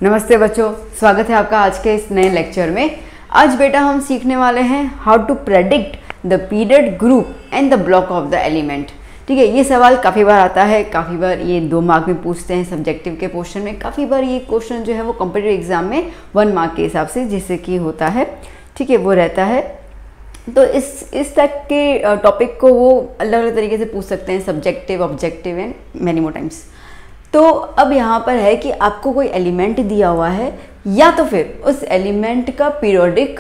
नमस्ते बच्चों, स्वागत है आपका आज के इस नए लेक्चर में। आज बेटा हम सीखने वाले हैं how to predict the period, group and the block of the element. ठीक है, ये सवाल काफ़ी बार आता है, काफ़ी बार ये 2 मार्क में पूछते हैं सब्जेक्टिव के पोर्शन में, काफ़ी बार ये क्वेश्चन जो है वो कॉम्पिटिटिव एग्जाम में 1 मार्क के हिसाब से जैसे कि होता है, ठीक है, वो रहता है। तो इस तक के टॉपिक को वो अलग अलग तरीके से पूछ सकते हैं, subjective, objective and many more times. तो अब यहाँ पर है कि आपको कोई एलिमेंट दिया हुआ है या तो फिर उस एलिमेंट का पीरियोडिक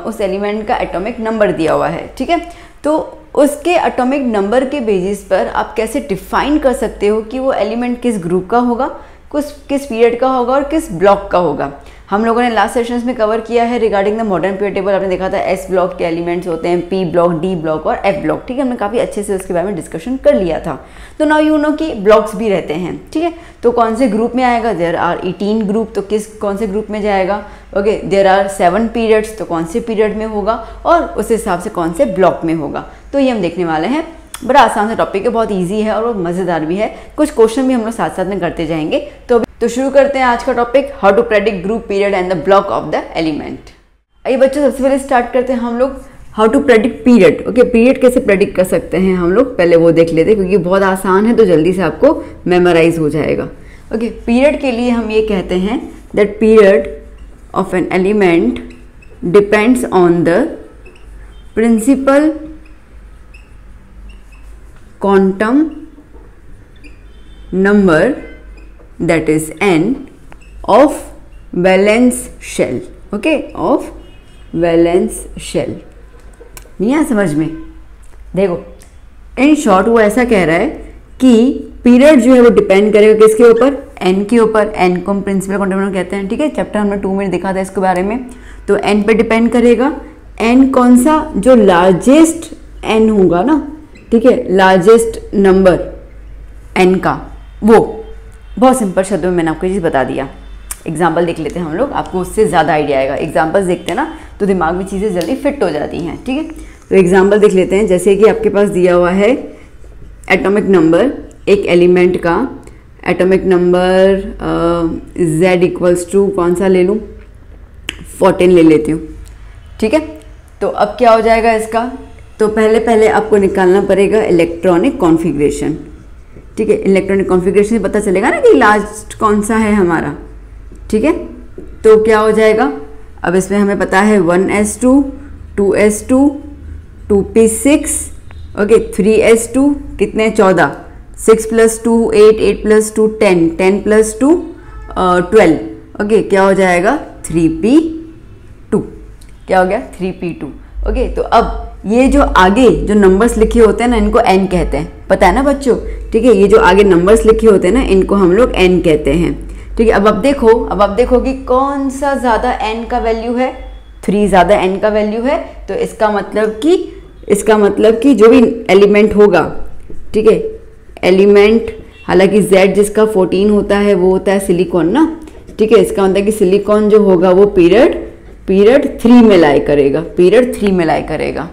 उस एलिमेंट का एटॉमिक नंबर दिया हुआ है। ठीक है, तो उसके एटॉमिक नंबर के बेसिस पर आप कैसे डिफाइन कर सकते हो कि वो एलिमेंट किस ग्रुप का होगा, किस पीरियड का होगा और किस ब्लॉक का होगा। हम लोगों ने लास्ट सेशंस में कवर किया है regarding the modern period table. आपने देखा था एस ब्लॉक के एलिमेंट्स होते हैं, पी ब्लॉक, डी ब्लॉक और एफ ब्लॉक। ठीक है, हमने काफ़ी अच्छे से उसके बारे में डिस्कशन कर लिया था। तो नाउ यू नो कि ब्लॉक्स भी रहते हैं। ठीक है, तो कौन से ग्रुप में आएगा, देयर आर 18 ग्रुप, तो कौन से ग्रुप में जाएगा। ओके, देयर आर 7 पीरियड्स, तो कौन से पीरियड में होगा और उस हिसाब से कौन से ब्लॉक में होगा। तो ये हम देखने वाले हैं। बड़ा आसान सा टॉपिक है, बहुत ईजी है और वो मज़ेदार भी है। कुछ क्वेश्चन भी हम लोग साथ साथ में करते जाएंगे। तो शुरू करते हैं आज का topic, how to predict group, period and the block of the element. आइए बच्चों, सबसे पहले स्टार्ट करते हैं हम लोग how to predict period. Okay, period कैसे प्रेडिक्ट कर सकते हैं हम लोग, पहले वो देख लेते हैं क्योंकि बहुत आसान है, तो जल्दी से आपको मेमोराइज हो जाएगा। ओके, पीरियड के लिए हम ये कहते हैं that period of an element depends on the principal quantum number that is n of valence shell. okay, of valence shell। नहीं आया समझ में? देखो, इन शॉर्ट वो ऐसा कह रहा है कि पीरियड जो है वो डिपेंड करेगा किसके ऊपर, n के ऊपर। n को हम प्रिंसिपल क्वांटम नंबर कहते हैं। ठीक है, चैप्टर हमने 2 में देखा था इसके बारे में। तो n पे डिपेंड करेगा। n कौन सा, जो लार्जेस्ट n होगा ना, ठीक है, लार्जेस्ट नंबर n का, वो बहुत सिंपल शब्दों में मैंने आपको ये चीज़ बता दिया। एग्जाम्पल देख लेते हैं हम लोग, आपको उससे ज़्यादा आइडिया आएगा। एग्जाम्पल्स देखते हैं ना तो दिमाग में चीज़ें जल्दी फिट हो जाती हैं। ठीक है, तो एग्जाम्पल देख लेते हैं। जैसे कि आपके पास दिया हुआ है एटॉमिक नंबर एक एलिमेंट का, atomic number z equals to कौन सा ले लूँ, 14 ले लेती हूँ। ठीक है, तो अब क्या हो जाएगा इसका, तो पहले आपको निकालना पड़ेगा इलेक्ट्रॉनिक कॉन्फ़िगरेशन। ठीक है, इलेक्ट्रॉनिक कॉन्फ़िगरेशन से पता चलेगा ना कि लास्ट कौन सा है हमारा। ठीक है, तो क्या हो जाएगा, अब इसमें हमें पता है 1s2, 2s2, 2p6, okay, 3s2, कितने 14, 6 + 2 8, 8 + 2 10, 10 + 2 12। ओके, क्या हो जाएगा 3p2। क्या हो गया 3p2। ओके, तो अब ये जो आगे जो नंबर्स लिखे होते हैं ना, इनको n कहते हैं, पता है ना बच्चों। ठीक है, ये जो आगे नंबर्स लिखे होते हैं ना, इनको हम लोग n कहते हैं। ठीक है, अब आप देखो कि कौन सा ज़्यादा n का वैल्यू है, 3 ज़्यादा n का वैल्यू है। तो इसका मतलब कि जो भी एलिमेंट होगा, ठीक है, एलिमेंट, हालांकि z जिसका 14 होता है वो होता है सिलिकॉन ना। ठीक है, इसका मतलब कि सिलिकॉन जो होगा वो पीरियड 3 में लाई करेगा, पीरियड 3 में लाई करेगा।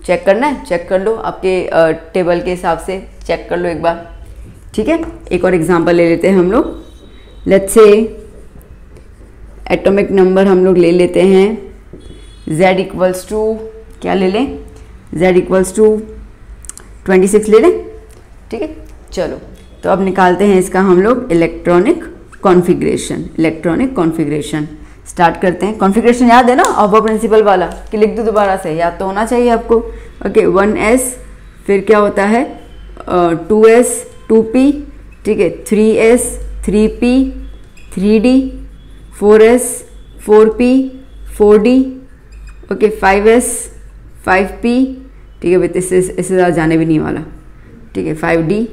चेक करना है, चेक कर लो, आपके टेबल के हिसाब से चेक कर लो एक बार। ठीक है, एक और एग्जांपल ले लेते हैं हम लोग। लेट्स से एटॉमिक नंबर हम लोग ले लेते हैं z इक्वल्स टू, क्या ले लें, z इक्वल्स टू 26 ले लें। ठीक है, चलो, तो अब निकालते हैं इसका हम लोग इलेक्ट्रॉनिक कॉन्फ़िगरेशन स्टार्ट करते हैं। कॉन्फ़िगरेशन याद है ना, ऑफ प्रिंसिपल वाला, कि लिख दो दोबारा से, याद तो होना चाहिए आपको। ओके, 1s, फिर क्या होता है 2s 2p, ठीक है, 3s 3p 3d, 4s 4p 4d, okay, 5s 5p, ठीक है, इससे ज़्यादा जाने भी नहीं वाला। ठीक है, 5d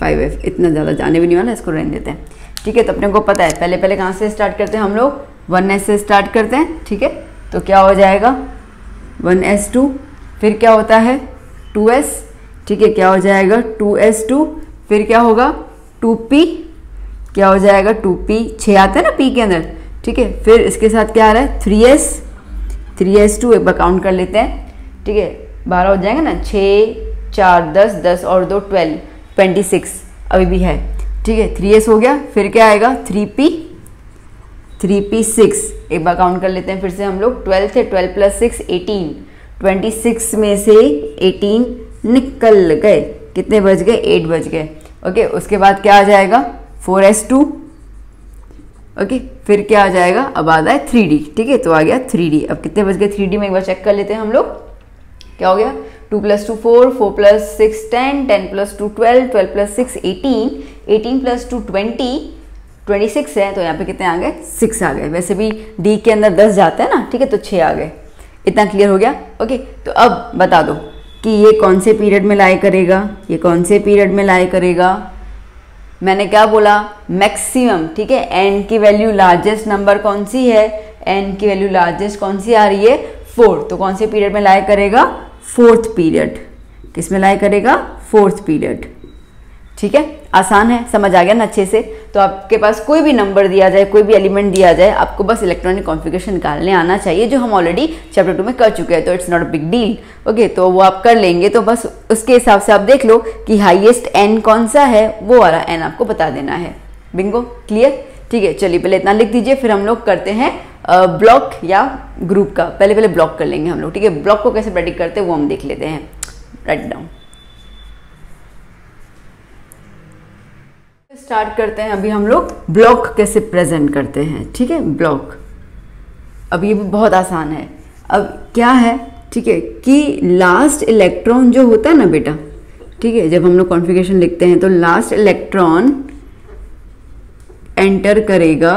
5f, इतना ज़्यादा जाने भी नहीं वाला, इसको रहने देते हैं। ठीक है, तो अपने को पता है पहले कहाँ से स्टार्ट करते हैं हम लोग, 1s से स्टार्ट करते हैं। ठीक है, तो क्या हो जाएगा 1s2, फिर क्या होता है 2s, ठीक है, क्या हो जाएगा 2s2, फिर क्या होगा 2p, क्या हो जाएगा 2p, 6 आता है ना p के अंदर। ठीक है, फिर इसके साथ क्या आ रहा है 3s2, एक बार काउंट कर लेते हैं। ठीक है, 12 हो जाएंगे ना, 6 4 10 10 और 2 12, 26 अभी भी है। ठीक है 3s हो गया, फिर क्या आएगा 3p6। एक बार काउंट कर लेते हैं फिर से हम लोग, 12 थे, 12 + 6 18, 26 में से 18 निकल गए, कितने बच गए 8 बच गए। ओके उसके बाद क्या आ जाएगा 4s2। ओके फिर क्या आ जाएगा, अब आ है 3d। ठीक है तो आ गया 3d। अब कितने बच गए 3d में, एक बार चेक कर लेते हैं हम लोग, क्या हो गया 2 + 2 4, 4 + 6 10, 10 + 2 12, 12 + 6 18, 18 + 2 20, 26 है तो यहाँ पे कितने आ गए 6 आ गए। वैसे भी d के अंदर 10 जाता है ना, ठीक है तो 6 आ गए। इतना क्लियर हो गया। ओके तो अब बता दो कि ये कौन से पीरियड में लाई करेगा, ये कौन से पीरियड में लाई करेगा। मैंने क्या बोला मैक्सिमम, ठीक है n की वैल्यू लार्जेस्ट नंबर कौन सी है, n की वैल्यू लार्जेस्ट कौन सी आ रही है 4, तो कौन से पीरियड में लाई करेगा 4th पीरियड। किस में लाई करेगा 4th पीरियड। ठीक है आसान है, समझ आ गया ना अच्छे से। तो आपके पास कोई भी नंबर दिया जाए, कोई भी एलिमेंट दिया जाए, आपको बस इलेक्ट्रॉनिक कॉन्फ़िगरेशन निकालने आना चाहिए, जो हम ऑलरेडी चैप्टर 2 में कर चुके हैं, तो it's not a big deal. Okay तो वो आप कर लेंगे, तो बस उसके हिसाब से आप देख लो कि हाईएस्ट n कौन सा है, वो वाला n आपको बता देना है। Bingo clear. ठीक है चलिए पहले इतना लिख दीजिए, फिर हम लोग करते हैं ब्लॉक या ग्रुप का। पहले ब्लॉक कर लेंगे हम लोग, ठीक है। ब्लॉक को कैसे प्रेडिक्ट करते हैं वो हम देख लेते हैं। राइट डाउन स्टार्ट करते हैं। अभी हम लोग ब्लॉक कैसे प्रेजेंट करते हैं, ठीक है। ब्लॉक अब ये बहुत आसान है। अब क्या है, ठीक है, कि लास्ट इलेक्ट्रॉन जो होता है ना बेटा, ठीक है, जब हम लोग कॉन्फ़िगरेशन लिखते हैं तो लास्ट इलेक्ट्रॉन एंटर करेगा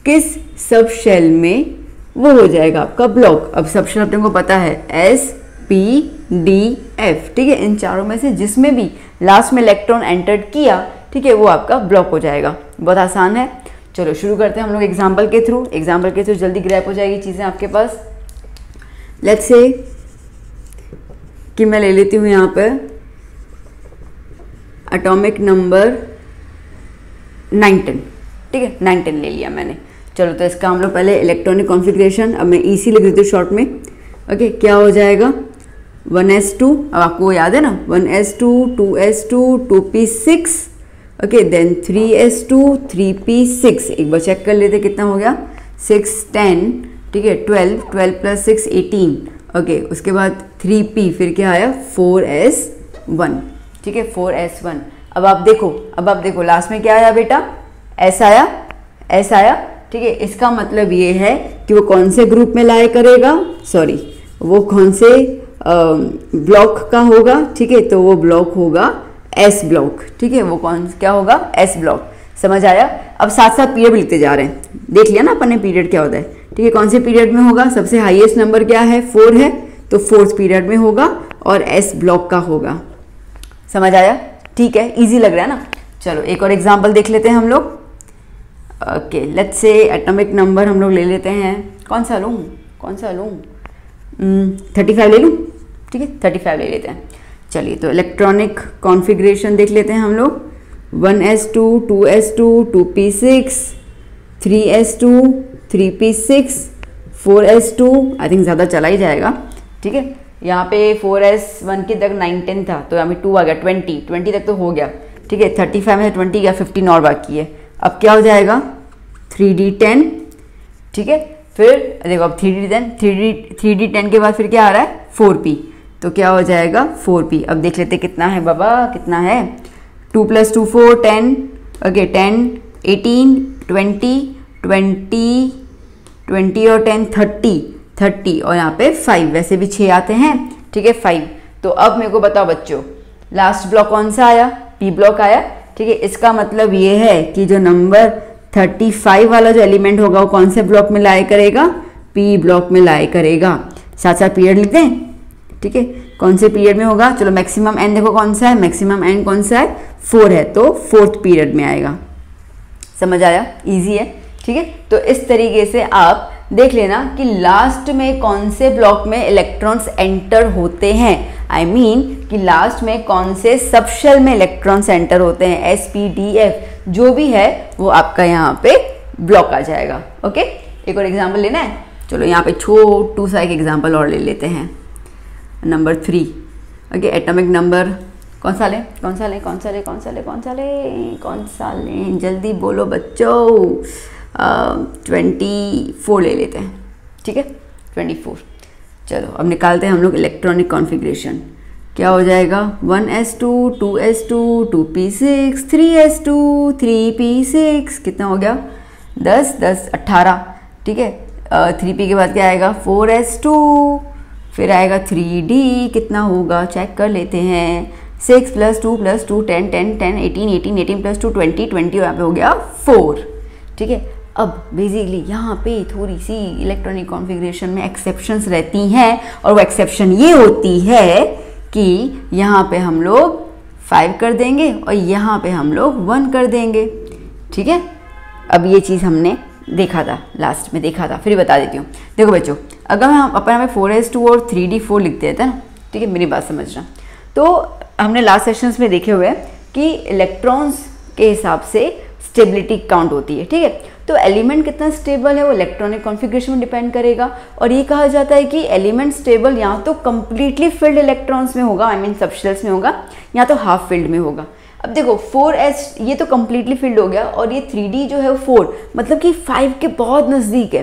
किस सब शेल में, वो हो जाएगा आपका ब्लॉक। अब सब शेल अपने को पता है S P D F, ठीक है। इन चारों में से जिसमें भी लास्ट में इलेक्ट्रॉन एंटर किया, ठीक है, वो आपका ब्लॉक हो जाएगा। बहुत आसान है। चलो शुरू करते हैं हम लोग एग्जाम्पल के थ्रू। एग्जाम्पल के थ्रू जल्दी ग्रैप हो जाएगी चीज़ें आपके पास। लेट्स से कि मैं ले लेती हूँ यहाँ पर एटॉमिक नंबर 910, ठीक है 910 ले लिया मैंने। चलो तो इसका हम लोग पहले इलेक्ट्रॉनिक कॉन्फ़िगरेशन, अब मैं EC लिख देती हूँ शॉर्ट में। ओके क्या हो जाएगा 1s2, अब आपको याद है ना 1s2, 2s2, 2p6, okay then 3s2, 3p6। एक बार चेक कर लेते कितना हो गया 6 10, ठीक है 12, 12 + 6 18, ओके उसके बाद 3p, फिर क्या आया 4s1, ठीक है 4s1। अब आप देखो लास्ट में क्या आया बेटा s आया, ठीक है। इसका मतलब ये है कि वो कौन से ग्रुप में लाई करेगा, सॉरी वो कौन से ब्लॉक का होगा, ठीक है, तो वो ब्लॉक होगा S ब्लॉक, ठीक है। वो क्या होगा S ब्लॉक। समझ आया। अब साथ साथ पीरियड भी लिखते जा रहे हैं। देख लिया ना अपन ने पीरियड क्या होता है, ठीक है। कौन से पीरियड में होगा, सबसे हाईएस्ट नंबर क्या है 4 है, तो 4th पीरियड में होगा और S ब्लॉक का होगा। समझ आया, ठीक है, इजी लग रहा है ना। चलो एक और एग्जाम्पल देख लेते हैं हम लोग। Okay let's say atomic number हम लोग ले लेते हैं, कौन सा लूँ 35 ले लूँ, ठीक है 35 ले लेते हैं। चलिए तो इलेक्ट्रॉनिक कॉन्फ़िगरेशन देख लेते हैं हम लोग। 1s2, 2s2, 2p6, 3s2, 3p6, 4s2, I think ज़्यादा चला ही जाएगा, ठीक है। यहाँ पे 4s1 की तक 9 10 था, तो यहाँ पे 2 आ गया 20 तक तो हो गया, ठीक है। 35 में 20 गया, 15 और बाकी है। अब क्या हो जाएगा 3d10, ठीक है। फिर देखो अब 3d10 के बाद फिर क्या आ रहा है 4p, तो क्या हो जाएगा 4p। अब देख लेते कितना है बाबा, कितना है 2 + 2 4 10, ओके 10 18 20 20 20 और 10 30 और यहाँ पे 5, वैसे भी 6 आते हैं, ठीक है 5। तो अब मेरे को बताओ बच्चों लास्ट ब्लॉक कौन सा आया, P ब्लॉक आया, ठीक है। इसका मतलब ये है कि जो नंबर 35 वाला जो एलिमेंट होगा वो कौन से ब्लॉक में लाई करेगा, P ब्लॉक में लाई करेगा। साथ साथ पीरियड लिखते हैं, ठीक है, कौन से पीरियड में होगा। चलो मैक्सिमम n देखो कौन सा है, मैक्सिमम n कौन सा है 4 है, तो 4th पीरियड में आएगा। समझ आया, इजी है, ठीक है। तो इस तरीके से आप देख लेना कि लास्ट में कौन से ब्लॉक में इलेक्ट्रॉन्स एंटर होते हैं, आई मीन कि लास्ट में कौन से सब शेल में इलेक्ट्रॉन्स एंटर होते हैं, S P D F जो भी है वो आपका यहाँ पे ब्लॉक आ जाएगा। ओके एक और एग्जाम्पल लेना है। चलो यहाँ पे छोटू सा एक एग्जाम्पल और ले लेते हैं। नंबर 3, ओके एटॉमिक नंबर कौन सा लें, कौन सा लें, कौन सा लें, कौन सा लें, कौन सा लें, कौन सा लें, जल्दी बोलो बच्चों। 24 ले लेते हैं, ठीक है 24। चलो अब निकालते हैं हम लोग इलेक्ट्रॉनिक कॉन्फ़िगरेशन। क्या हो जाएगा 1s2 2s2 2p6 3s2 3p6, कितना हो गया 10 10 18, ठीक है। 3p के बाद क्या आएगा 4s2, फिर आएगा 3d, कितना होगा चेक कर लेते हैं 6 + 2 + 2 10 10 10 18 18 18 + 2 20 20, यहाँ पे हो गया 4, ठीक है। अब बेसिकली यहाँ पे थोड़ी सी इलेक्ट्रॉनिक कॉन्फ़िगरेशन में एक्सेप्शंस रहती हैं, और वो एक्सेप्शन ये होती है कि यहाँ पे हम लोग 5 कर देंगे और यहाँ पे हम लोग 1 कर देंगे, ठीक है। अब ये चीज़ हमने देखा था, लास्ट में देखा था, फिर बता देती हूँ। देखो बच्चों, अगर हम अपन हमें 4s2 और 3d4 लिख देते हैं ना, ठीक है, मेरी बात समझना। तो हमने लास्ट सेशंस में देखे हुए हैं कि इलेक्ट्रॉन्स के हिसाब से स्टेबिलिटी काउंट होती है, ठीक है। तो एलिमेंट कितना स्टेबल है वो इलेक्ट्रॉनिक कॉन्फ़िगरेशन में डिपेंड करेगा, और ये कहा जाता है कि एलिमेंट स्टेबल या तो कंप्लीटली फिल्ड इलेक्ट्रॉन्स में होगा, आई मीन सबशेल्स में होगा, या तो हाफ फिल्ड में होगा। अब देखो 4s ये तो कंप्लीटली फिल्ड हो गया, और ये 3d जो है वो 4 मतलब कि 5 के बहुत नज़दीक है,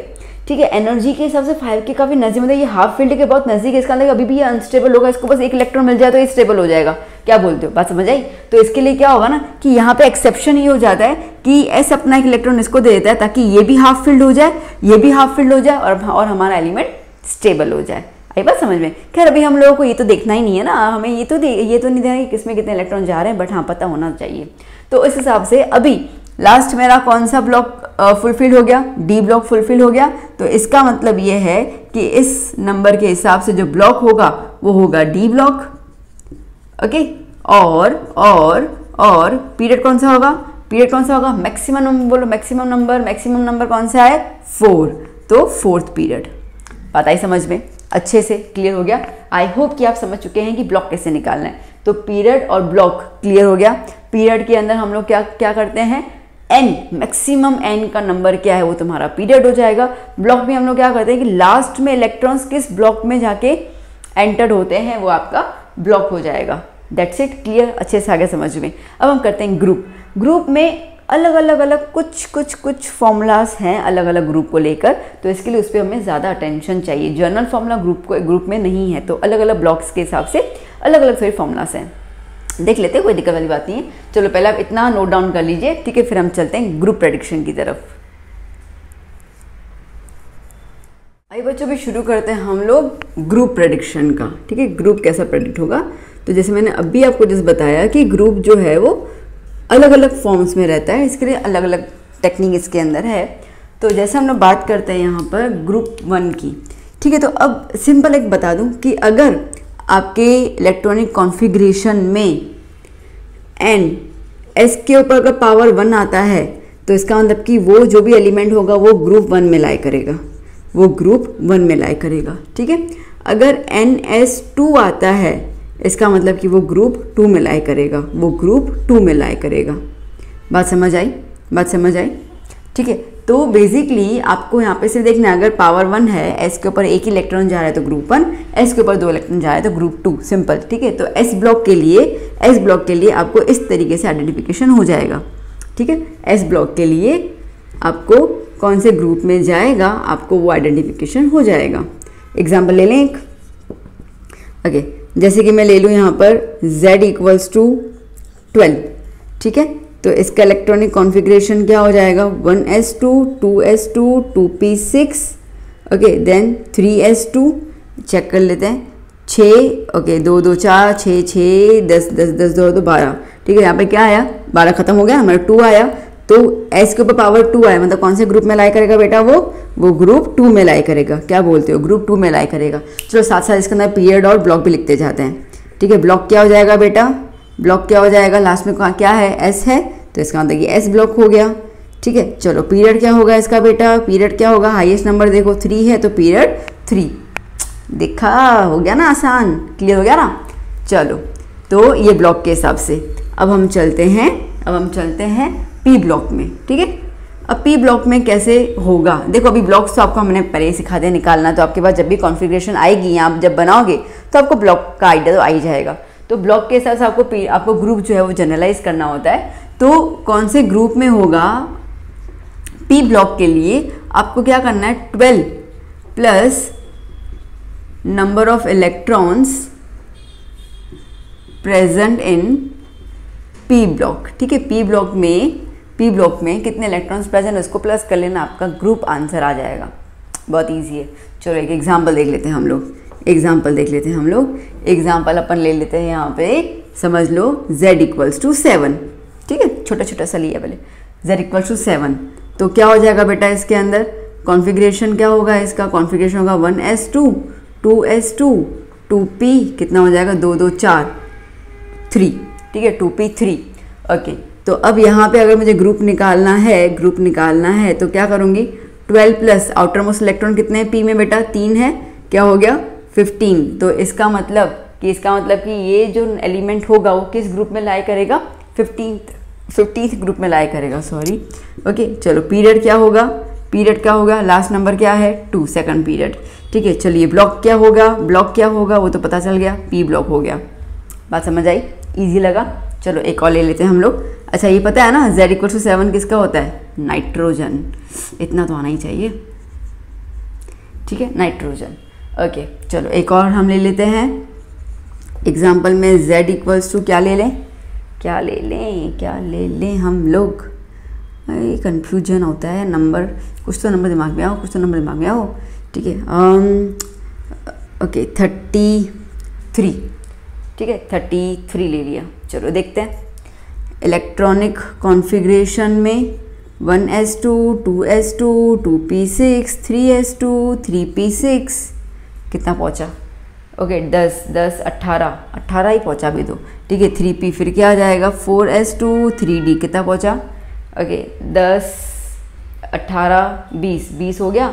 ठीक है। एनर्जी के हिसाब से 5 के काफ़ी नज़दीक, मतलब ये हाफ फील्ड के बहुत नज़दीक है। इसका मतलब अभी भी ये अनस्टेबल होगा, इसको बस एक इलेक्ट्रॉन मिल जाए तो ये स्टेबल हो जाएगा। क्या बोलते हो, बात समझ आई? तो इसके लिए क्या होगा ना कि यहाँ पे एक्सेप्शन ये हो जाता है कि एस अपना एक इलेक्ट्रॉन इसको दे देता है ताकि ये भी हाफ फील्ड हो जाए, ये भी हाफ फील्ड हो जाए, और हमारा एलिमेंट स्टेबल हो जाए। आई बात समझ में? खैर अभी हम लोगों को ये तो देखना ही नहीं है ना, हमें ये तो नहीं देखना कि किसमें कितने इलेक्ट्रॉन जा रहे हैं, बट हाँ पता होना चाहिए। तो इस हिसाब से अभी लास्ट मेरा कौन सा ब्लॉक फुलफिल हो गया, डी ब्लॉक फुलफिल हो गया। तो इसका मतलब ये है कि इस नंबर के हिसाब से जो ब्लॉक होगा वो होगा डी ब्लॉक, ओके। और पीरियड कौन सा होगा, पीरियड कौन सा होगा, मैक्सिमम नंबर बोलो, मैक्सिमम नंबर कौन सा है 4, तो 4th पीरियड। बात आई समझ में, अच्छे से क्लियर हो गया। आई होप कि आप समझ चुके हैं कि ब्लॉक कैसे निकालना है। तो पीरियड और ब्लॉक क्लियर हो गया। पीरियड के अंदर हम लोग क्या करते हैं, n मैक्सिमम n का नंबर क्या है वो तुम्हारा पीरियड हो जाएगा। ब्लॉक में हम लोग क्या करते हैं कि लास्ट में इलेक्ट्रॉन्स किस ब्लॉक में जाके एंटर्ड होते हैं वो आपका ब्लॉक हो जाएगा। दैट्स इट, क्लियर, अच्छे से आगे समझ में। अब हम करते हैं ग्रुप में अलग अलग कुछ फॉर्मूलाज हैं अलग अलग ग्रुप को लेकर, तो इसके लिए उस पर हमें ज़्यादा अटेंशन चाहिए। जनरल फॉर्मूला ग्रुप में नहीं है, तो अलग अलग ब्लॉक्स के हिसाब से अलग अलग सारे फॉर्मूलाज हैं, देख लेते हैं, कोई दिक्कत वाली बात नहीं है। चलो पहले आप इतना नोट डाउन कर लीजिए, ठीक है, फिर हम चलते हैं ग्रुप प्रेडिक्शन की तरफ। आइए बच्चों भी शुरू करते हैं हम लोग ग्रुप प्रेडिक्शन का, ठीक है। ग्रुप कैसा प्रेडिक्ट होगा, तो जैसे मैंने अभी आपको जैसे बताया कि ग्रुप जो है वो अलग अलग फॉर्म्स में रहता है, इसके लिए अलग अलग टेक्निक इसके अंदर है। तो जैसे हम लोग बात करते हैं यहाँ पर ग्रुप 1 की, ठीक है। तो अब सिंपल एक बता दूँ कि अगर आपके इलेक्ट्रॉनिक कॉन्फ़िगरेशन में एस के ऊपर अगर पावर 1 आता है तो इसका मतलब कि वो जो भी एलिमेंट होगा वो ग्रुप 1 में लाई करेगा, वो ग्रुप 1 में लाई करेगा, ठीक है। अगर NS2 आता है इसका मतलब कि वो ग्रुप 2 में लाई करेगा, वो ग्रुप 2 में लाई करेगा। बात समझ आई, ठीक है। तो बेसिकली आपको यहाँ पे सिर्फ देखना है, अगर पावर 1 है, एस के ऊपर एक ही इलेक्ट्रॉन जा रहा है तो ग्रुप 1, एस के ऊपर 2 इलेक्ट्रॉन जा रहा है तो ग्रुप 2, सिंपल, ठीक है। तो एस ब्लॉक के लिए आपको इस तरीके से आइडेंटिफिकेशन हो जाएगा, ठीक है। एस ब्लॉक के लिए आपको कौन से ग्रुप में जाएगा आपको वो आइडेंटिफिकेशन हो जाएगा। एग्जाम्पल ले लें एक, ओके, जैसे कि मैं ले लूँ यहाँ पर Z = 12, ठीक है। तो इसका इलेक्ट्रॉनिक कॉन्फ़िगरेशन क्या हो जाएगा 1s2 2s2 2p6, okay, then 3s2, check कर लेते हैं 6, ओके, 2 2 4 6 6 10 10 10 2 2 12, ठीक है। यहाँ पे क्या आया 12 खत्म हो गया, हमारा 2 आया, तो एस के ऊपर पावर 2 आया, मतलब कौन से ग्रुप में लाई करेगा बेटा, वो ग्रुप 2 में लाई करेगा। क्या बोलते हो, ग्रुप 2 में लाई करेगा। चलो साथ साथ इसके अंदर पीरियड और ब्लॉक भी लिखते जाते हैं, ठीक है। ब्लॉक क्या हो जाएगा बेटा, ब्लॉक क्या हो जाएगा, लास्ट में क्या है, एस है, तो इसका मतलब ये एस ब्लॉक हो गया, ठीक है। चलो पीरियड क्या होगा इसका बेटा, पीरियड क्या होगा, हाईएस्ट नंबर देखो 3 है तो पीरियड 3, देखा, हो गया ना आसान, क्लियर हो गया ना। चलो तो ये ब्लॉक के हिसाब से अब हम चलते हैं पी ब्लॉक में, ठीक है। अब पी ब्लॉक में कैसे होगा, देखो अभी ब्लॉक्स तो आपको हमने पहले ही सिखा दिया निकालना, तो आपके पास जब भी कॉन्फ़िगरेशन आएगी या आप जब बनाओगे तो आपको ब्लॉक का आइडिया तो आ ही जाएगा। तो ब्लॉक के हिसाब से आपको ग्रुप जो है वो जनरलाइज करना होता है। तो कौन से ग्रुप में होगा, पी ब्लॉक के लिए आपको क्या करना है, 12 plus number of electrons present in P block. ठीक है, पी ब्लॉक में कितने इलेक्ट्रॉन्स प्रेजेंट उसको प्लस कर लेना, आपका ग्रुप आंसर आ जाएगा। बहुत इजी है। चलो एक एग्जांपल देख लेते हैं हम लोग। एग्जांपल अपन ले लेते हैं यहाँ पे, समझ लो z = 7। ठीक है, छोटा छोटा सा लिया पहले, z = 7। तो क्या हो जाएगा बेटा, इसके अंदर कॉन्फ़िगरेशन क्या होगा, इसका कॉन्फ़िगरेशन होगा 1s2 2s2 2p, कितना हो जाएगा 2 2 4 3। ठीक है, 2p 3। ओके, तो अब यहाँ पे अगर मुझे ग्रुप निकालना है तो क्या करूँगी, 12 प्लस आउटर मोस्ट इलेक्ट्रॉन कितने हैं p में बेटा, 3 है, क्या हो गया 15। तो इसका मतलब कि ये जो एलिमेंट होगा वो किस ग्रुप में लाई करेगा, 15th ग्रुप में लाई करेगा, सॉरी। ओके, चलो पीरियड क्या होगा, लास्ट नंबर क्या है 2, सेकंड पीरियड। ठीक है, चलिए ब्लॉक क्या होगा वो तो पता चल गया, पी ब्लॉक हो गया। बात समझ आई, इजी लगा। चलो एक और ले लेते हैं हम लोग। अच्छा, ये पता है ना z = 7 किसका होता है, नाइट्रोजन। इतना तो आना ही चाहिए। ठीक है, नाइट्रोजन। ओके, चलो एक और हम ले लेते हैं एग्जाम्पल में। z = क्या ले लें हम लोग, कंफ्यूजन होता है नंबर, कुछ तो नंबर दिमाग में आओ। ठीक है, ओके 33। ठीक है, 33 ले लिया। चलो देखते हैं इलेक्ट्रॉनिक कॉन्फ़िगरेशन में 1s2 2s2 2p6 3s2 3p6 कितना पहुंचा, ओके 10 18 ही पहुंचा भी दो। ठीक है, 3p फिर क्या आ जाएगा 4s2 3d कितना पहुंचा, ओके 10 18 20 हो गया,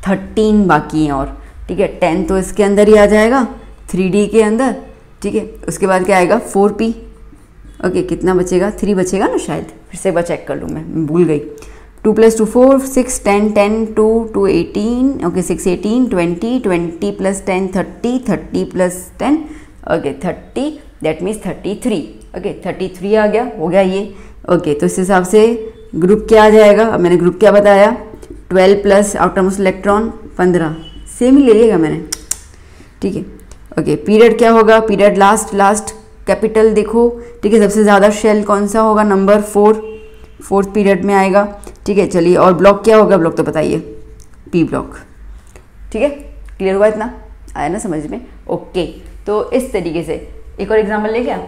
13 बाकी हैं और। ठीक है, 10 तो इसके अंदर ही आ जाएगा 3d के अंदर। ठीक है, उसके बाद क्या आएगा 4p। ओके, कितना बचेगा, 3 बचेगा ना शायद, फिर से एक बार चेक कर लूँ, मैं भूल गई। 2 + 2 4 6 10 10 2 2 18, okay 6 18 20 20 + 10 30 30 + 10 okay 30, that means 33। Okay 33 आ गया, हो गया ये। ओके, तो इस हिसाब से ग्रुप क्या आ जाएगा, अब मैंने ग्रुप क्या बताया, 12 plus outermost electron 15, same ही ले लिएगा मैंने। ठीक है, ओके पीरियड क्या होगा, पीरियड लास्ट कैपिटल देखो। ठीक है, सबसे ज़्यादा शेल कौन सा होगा, नंबर 4th पीरियड में आएगा। ठीक है, चलिए और ब्लॉक क्या होगा, ब्लॉक तो बताइए, पी ब्लॉक। ठीक है, क्लियर हुआ, इतना आया ना समझ में। ओके, तो इस तरीके से एक और एग्जाम्पल ले क्या,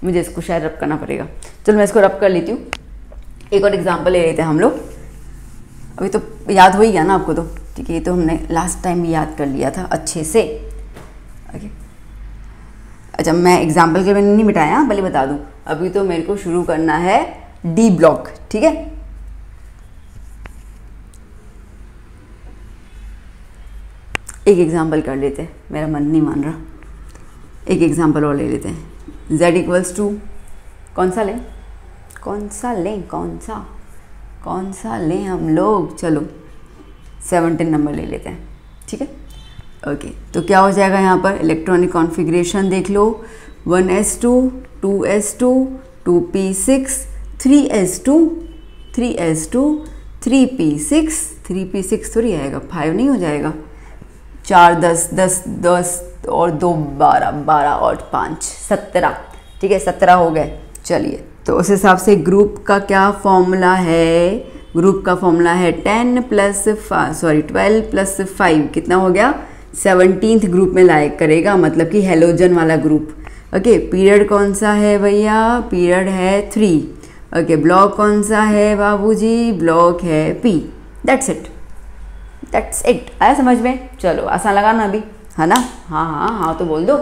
मुझे इसको शायद रब करना पड़ेगा, चलो मैं इसको रब कर लेती हूँ। एक और एग्जाम्पल ले लेते हैं हम लोग, अभी तो याद हो ही गया ना आपको तो। ठीक है, ये तो हमने लास्ट टाइम भी याद कर लिया था अच्छे से। ओके, अच्छा मैं एग्जाम्पल के मैंने नहीं मिटाया, पहले बता दूं, अभी तो मेरे को शुरू करना है डी ब्लॉक। ठीक है, एक एग्जाम्पल कर लेते हैं, मेरा मन नहीं मान रहा, एक एग्जाम्पल और ले लेते हैं। z = कौन सा लें हम लोग, चलो 17 नंबर ले लेते हैं। ठीक है, ओके तो क्या हो जाएगा यहाँ पर, इलेक्ट्रॉनिक कॉन्फ़िगरेशन देख लो, 1s2 2s2 2p6 3s2 3p6 थोड़ी आएगा, 5 नहीं हो जाएगा, 4 10 और 2 12 और 5 17। ठीक है, 17 हो गए। चलिए, तो उस हिसाब से ग्रुप का क्या फॉर्मूला है, ग्रुप का फॉर्मूला है 12 + 5 कितना हो गया, 17th ग्रुप में लाइक करेगा, मतलब कि हेलोजन वाला ग्रुप। ओके, पीरियड कौन सा है भैया, पीरियड है 3। ओके, ब्लॉक कौन सा है बाबूजी, ब्लॉक है P। दैट्स इट, आया समझ में। चलो आसान लगा ना अभी, है ना, हाँ तो बोल दो।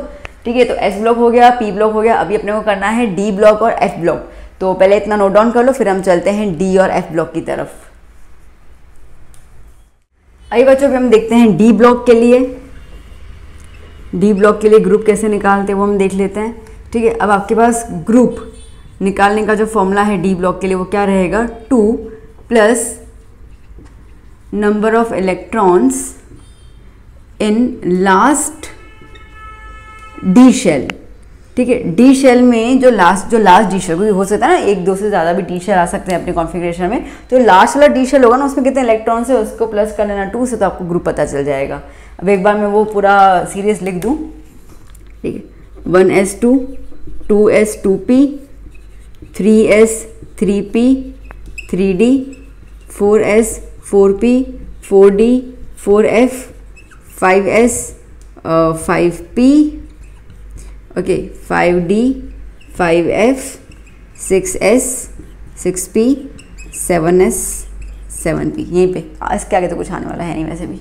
ठीक है, तो S ब्लॉक हो गया, P ब्लॉक हो गया, अभी अपने को करना है D ब्लॉक और F ब्लॉक। तो पहले इतना नोट डाउन कर लो, फिर हम चलते हैं D और F ब्लॉक की तरफ। आइए बच्चों, हम देखते हैं D ब्लॉक के लिए ग्रुप कैसे निकालते हैं वो हम देख लेते हैं। ठीक है, अब आपके पास ग्रुप निकालने का जो फॉर्मूला है D ब्लॉक के लिए वो क्या रहेगा, 2 plus number of electrons in last d shell, ठीक है। डी शेल में जो लास्ट डी शेल, क्योंकि हो सकता है ना एक दो से ज़्यादा भी डी शेल आ सकते हैं अपने कॉन्फ़िगरेशन में, तो लास्ट वाला डी शेल होगा ना उसमें कितने इलेक्ट्रॉन्स है उसको प्लस कर लेना 2 से, तो आपको ग्रुप पता चल जाएगा। अब एक बार मैं वो पूरा सीरीज लिख दूँ, ठीक है। 1s2 2s 2p 3s 3p 3d 4s 4p 4d 4f 5s 5p, okay 5d 5f 6s 6p 7s 7p। यहीं पे इसके आगे तो कुछ आने वाला है नहीं वैसे भी।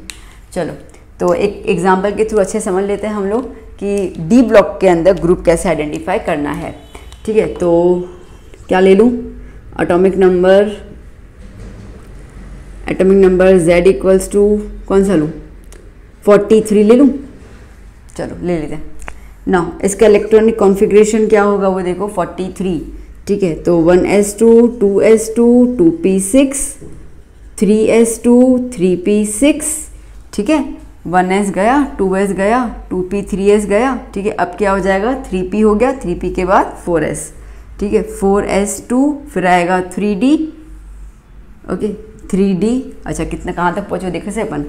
चलो तो एक एग्जांपल के थ्रू अच्छे समझ लेते हैं हम लोग कि डी ब्लॉक के अंदर ग्रुप कैसे आइडेंटिफाई करना है, ठीक है। तो क्या ले लूँ, atomic number z equals to कौन सा लूँ, 43 ले लूँ। चलो ले लेते हैं ना। इसका इलेक्ट्रॉनिक कॉन्फ़िगरेशन क्या होगा वो देखो 43, ठीक है। तो 1s2 2s2 2p6 3s2 3p6, ठीक है। 1s गया 2s गया 2p 3s गया, ठीक है। अब क्या हो जाएगा 3p हो गया, 3p के बाद 4s, ठीक है। 4s2 फिर आएगा 3d, ओके 3d। अच्छा कितना कहाँ तक पहुँचे देखे से अपन,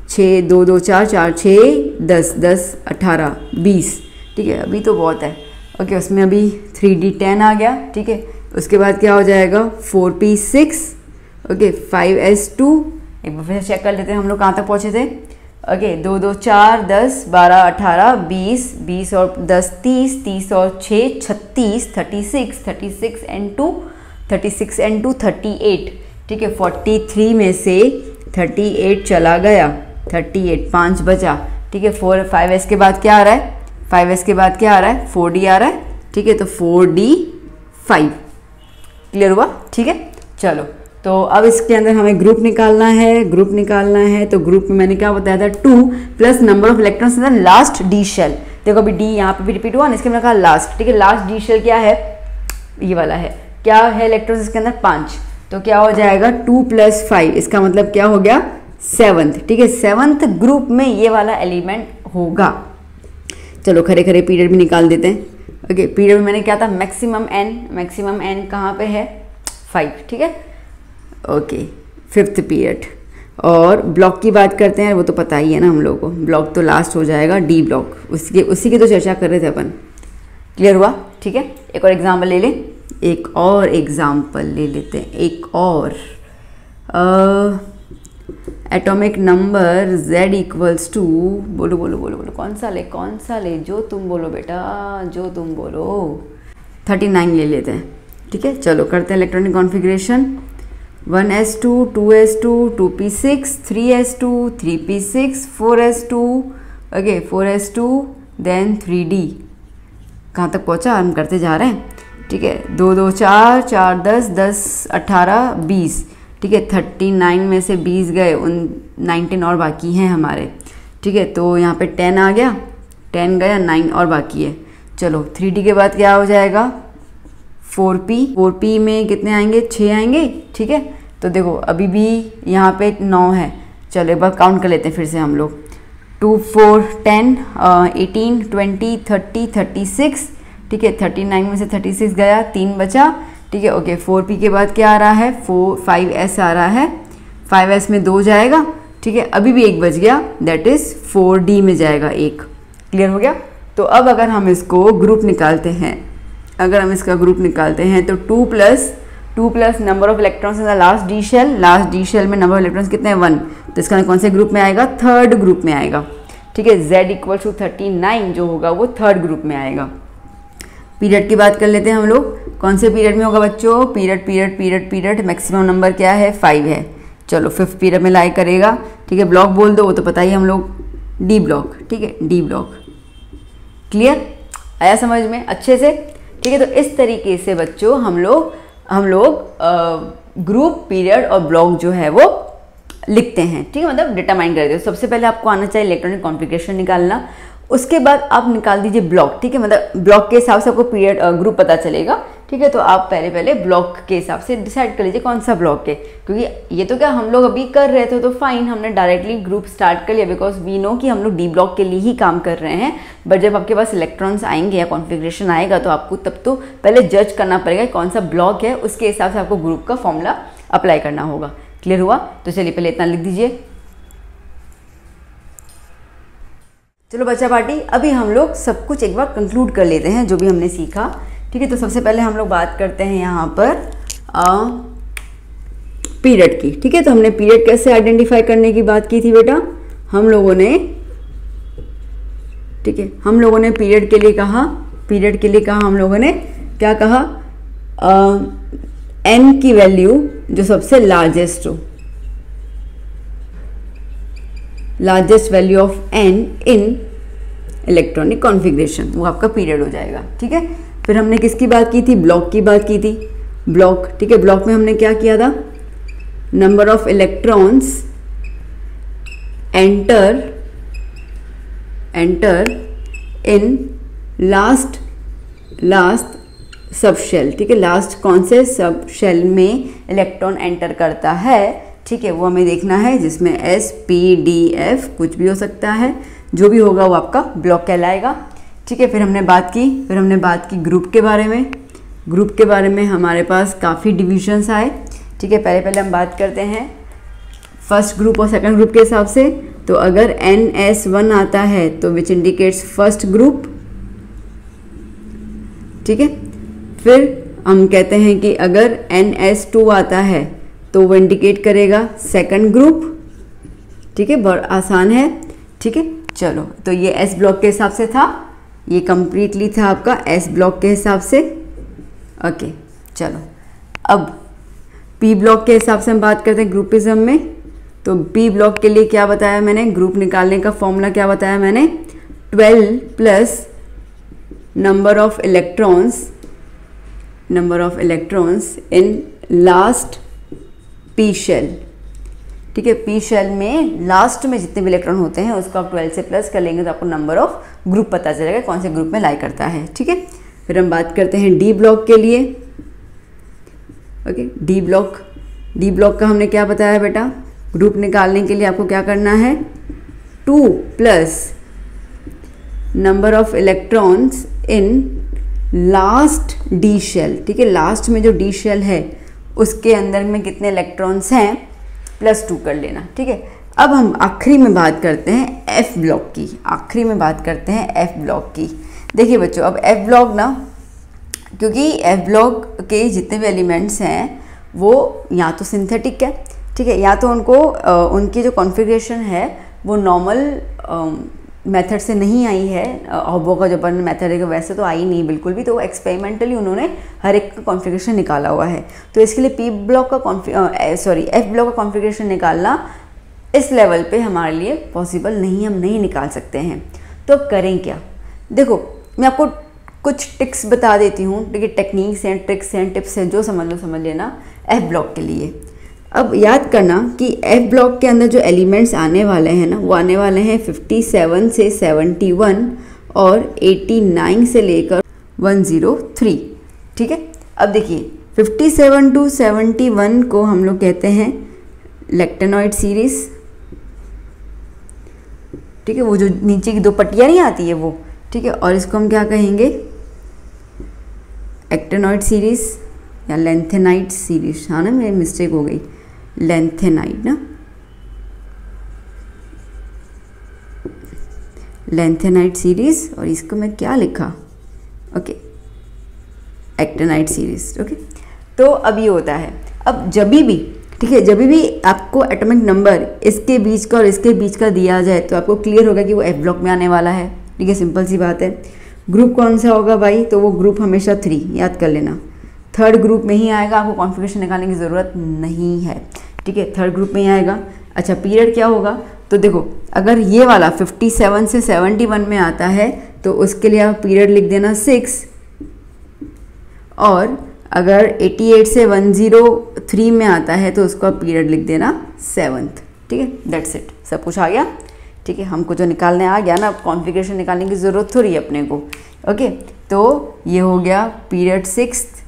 6 2 2 4 4 6 10 10 18 20, ठीक है। अभी तो बहुत है, ओके। उसमें अभी 3d 10 आ गया, ठीक है। उसके बाद क्या हो जाएगा 4p6, ओके 5s2। एक बार फिर चेक कर लेते हैं हम लोग कहाँ तक पहुँचे थे, ओके 2 2 4 10 12 18 20 20 और 10 30 30 और 6 36 36 36 एंड 2 36 एंड 2 38, ठीक है। 43 में से 38 चला गया, 38 5 बचा, ठीक है। 5s के बाद क्या आ रहा है, 5s के बाद क्या आ रहा है 4d आ रहा है, ठीक है। तो 4d 5, क्लियर हुआ, ठीक है। चलो तो अब इसके अंदर हमें ग्रुप निकालना है, तो ग्रुप में मैंने क्या बताया था 2 plus number of electrons in the last d shell. देखो अभी डी यहाँ पे भी रिपीट हुआ ना, इसके मैंने कहा लास्ट, ठीक है। लास्ट डी शेल क्या है, ये वाला है, क्या है इलेक्ट्रॉन्स इसके अंदर 5, तो क्या हो जाएगा 2 + 5, इसका मतलब क्या हो गया 7th, ठीक है। 7th ग्रुप में ये वाला एलिमेंट होगा। चलो खरे खरे पीरियड भी निकाल देते हैं, ओके। पीरियड में मैंने क्या था मैक्सिमम एन कहाँ पे है 5, ठीक है, ओके 5th पीरियड। और ब्लॉक की बात करते हैं, वो तो पता ही है ना हम लोगों को, ब्लॉक तो लास्ट हो जाएगा डी ब्लॉक, उसी की तो चर्चा कर रहे थे अपन, क्लियर हुआ, ठीक है। एक और एग्जाम्पल ले लें, एक और एग्जाम्पल ले लेते हैं, एक और atomic number z equals to, बोलो बोलो बोलो बोलो कौन सा ले जो तुम बोलो बेटा, जो तुम बोलो, 39 ले लेते हैं, ठीक है। चलो करते हैं electronic configuration. 1s2 2s2 2p6 3s2 3p6 4s2, okay 4s2 then 3d। कहाँ तक पहुँचा हम करते जा रहे हैं, ठीक है। 2 2 4 4 10 10 18 20, ठीक है। 39 में से 20 गए, 19 और बाकी हैं हमारे, ठीक है। तो यहाँ पे 10 आ गया, 10 गया, 9 और बाकी है। चलो 3d के बाद क्या हो जाएगा 4p में कितने आएंगे 6 आएंगे, ठीक है। तो देखो अभी भी यहाँ पे 9 है। चलो एक बार काउंट कर लेते हैं फिर से हम लोग, 2 4 10 18 20 30 36, ठीक है। 39 में से 36 गया, 3 बचा, ठीक है, ओके। 4p के बाद क्या आ रहा है 5s आ रहा है, 5s में 2 जाएगा, ठीक है। अभी भी 1 बच गया, दैट इज़ 4d में जाएगा 1, क्लियर हो गया। तो अब अगर हम इसको ग्रुप निकालते हैं, तो 2 plus number of electrons in the last d shell में नंबर ऑफ इलेक्ट्रॉन्स कितने हैं 1, तो इसका कौन से ग्रुप में आएगा 3rd ग्रुप में आएगा, ठीक है। z इक्वल्स टू 39 जो होगा वो 3rd ग्रुप में आएगा। पीरियड की बात कर लेते हैं हम लोग, कौन से पीरियड में होगा बच्चों, पीरियड मैक्सिमम नंबर क्या है 5 है। चलो 5th पीरियड में लाई करेगा, ठीक है। ब्लॉक बोल दो, वो तो पता ही हम लोग डी ब्लॉक, ठीक है, डी ब्लॉक, क्लियर आया समझ में अच्छे से, ठीक है। तो इस तरीके से बच्चों हम लोग ग्रुप पीरियड और ब्लॉक जो है वो लिखते हैं, ठीक है, मतलब डिटरमाइन करते हैं। सबसे पहले आपको आना चाहिए इलेक्ट्रॉनिक कॉन्फ़िगरेशन निकालना, उसके बाद आप निकाल दीजिए ब्लॉक, ठीक है, मतलब ब्लॉक के हिसाब से आपको पीरियड ग्रुप पता चलेगा, ठीक है, तो आप पहले पहले ब्लॉक के हिसाब से डिसाइड कर लीजिए कौन सा ब्लॉक है, क्योंकि ये तो क्या हम लोग अभी कर रहे थे तो फाइन, हमने डायरेक्टली ग्रुप स्टार्ट कर लिया बिकॉज वी नो कि हम लोग डी ब्लॉक के लिए ही काम कर रहे हैं। बट जब आपके पास इलेक्ट्रॉन्स आएंगे या कॉन्फ़िगरेशन आएगा तो आपको तब तो पहले जज करना पड़ेगा कौन सा ब्लॉक है, उसके हिसाब से आपको ग्रुप का फॉर्मूला अप्लाई करना होगा। क्लियर हुआ? तो चलिए पहले इतना लिख दीजिए। चलो बच्चा पार्टी, अभी हम लोग सब कुछ एक बार कंक्लूड कर लेते हैं जो भी हमने सीखा। ठीक है, तो सबसे पहले हम लोग बात करते हैं यहाँ पर पीरियड की। ठीक है, तो हमने पीरियड कैसे आइडेंटिफाई करने की बात की थी बेटा हम लोगों ने। ठीक है, हम लोगों ने पीरियड के लिए कहा हम लोगों ने क्या कहा, n की वैल्यू जो सबसे लार्जेस्ट हो, largest value of n in electronic configuration, वो आपका पीरियड हो जाएगा। ठीक है, फिर हमने किसकी बात की थी, ब्लॉक की बात की थी, ब्लॉक। ठीक है, ब्लॉक में हमने क्या किया था, number of electrons enter in last subshell. ठीक है, लास्ट कौन से सब शेल में इलेक्ट्रॉन एंटर करता है, ठीक है, वो हमें देखना है, जिसमें S P D F कुछ भी हो सकता है, जो भी होगा वो आपका ब्लॉक कहलाएगा। ठीक है, फिर हमने बात की ग्रुप के बारे में। ग्रुप के बारे में हमारे पास काफ़ी डिविजन्स आए। ठीक है, पहले हम बात करते हैं फर्स्ट ग्रुप और सेकंड ग्रुप के हिसाब से। तो अगर NS1 आता है तो विच इंडिकेट्स फर्स्ट ग्रुप। ठीक है, फिर हम कहते हैं कि अगर NS2 आता है तो वो इंडिकेट करेगा सेकंड ग्रुप। ठीक है, बहुत आसान है। ठीक है, चलो तो ये S ब्लॉक के हिसाब से था, ये कंप्लीटली था आपका S ब्लॉक के हिसाब से। ओके, चलो अब P ब्लॉक के हिसाब से हम बात करते हैं ग्रुपिज्म में। तो P ब्लॉक के लिए क्या बताया मैंने, ग्रुप निकालने का फॉर्मूला क्या बताया मैंने, 12 plus number of electrons in last P shell. ठीक है, P शेल में लास्ट में जितने भी इलेक्ट्रॉन होते हैं उसको आप 12 से प्लस कर लेंगे तो आपको नंबर ऑफ ग्रुप पता चलेगा कौन से ग्रुप में लाई करता है। ठीक है, फिर हम बात करते हैं D ब्लॉक के लिए। ओके, D ब्लॉक का हमने क्या बताया बेटा, ग्रुप निकालने के लिए आपको क्या करना है, 2 plus number of electrons in last D shell. ठीक है, लास्ट में जो D शेल है उसके अंदर में कितने इलेक्ट्रॉन्स हैं +2 कर लेना। ठीक है, अब हम आखिरी में बात करते हैं F ब्लॉक की। देखिए बच्चों, अब F ब्लॉक ना, क्योंकि F ब्लॉक के जितने भी एलिमेंट्स हैं वो या तो सिंथेटिक है, ठीक है, या तो उनकी जो कॉन्फ़िगरेशन है वो नॉर्मल मेथड से नहीं आई है, हॉबो का जो अपन मेथड है वैसे तो आई नहीं बिल्कुल भी, तो एक्सपेरिमेंटली उन्होंने हर एक का कॉन्फ़िगरेशन निकाला हुआ है। तो इसके लिए F ब्लॉक का कॉन्फ़िगरेशन निकालना इस लेवल पे हमारे लिए पॉसिबल नहीं, हम नहीं निकाल सकते हैं। तो करें क्या, देखो मैं आपको कुछ टिक्स बता देती हूँ। ठीक है, टेक्निक्स हैं, ट्रिक्स हैं, टिप्स हैं, जो समझ लो समझ लेना F ब्लॉक के लिए। अब याद करना कि F ब्लॉक के अंदर जो एलिमेंट्स आने वाले हैं ना, वो आने वाले हैं 57 से 71 और 89 से लेकर 103। ठीक है, अब देखिए 57 to 71 को हम लोग कहते हैं लेक्टेनॉइड सीरीज। ठीक है, वो जो नीचे की 2 पट्टियाँ नहीं आती है वो। ठीक है, और इसको हम क्या कहेंगे, एक्टेनॉइड सीरीज या लेंथेनाइड सीरीज। हाँ ना, मेरी मिस्टेक हो गई, लेंथेनाइड ना, लेंथेनाइड सीरीज, और इसको मैं क्या लिखा, ओके, एक्टेनाइड सीरीज। ओके, तो अब ये होता है, अब जब भी, ठीक है, जब भी आपको एटॉमिक नंबर इसके बीच का और इसके बीच का दिया जाए तो आपको क्लियर होगा कि वो F ब्लॉक में आने वाला है। ठीक है, सिंपल सी बात है। ग्रुप कौन सा होगा भाई, तो वो ग्रुप हमेशा 3, याद कर लेना, थर्ड ग्रुप में ही आएगा, आपको कॉन्फ़िगरेशन निकालने की ज़रूरत नहीं है। ठीक है, थर्ड ग्रुप में ही आएगा। अच्छा, पीरियड क्या होगा, तो देखो अगर ये वाला 57 से 71 में आता है तो उसके लिए आप पीरियड लिख देना 6, और अगर 88 से 103 में आता है तो उसको आप पीरियड लिख देना 7th। ठीक है, दैट्स इट, सब कुछ आ गया। ठीक है, हमको जो निकालने आ गया ना, अब कॉन्फ़िगरेशन निकालने की ज़रूरत थोड़ी है अपने को। ओके, तो ये हो गया पीरियड 6th,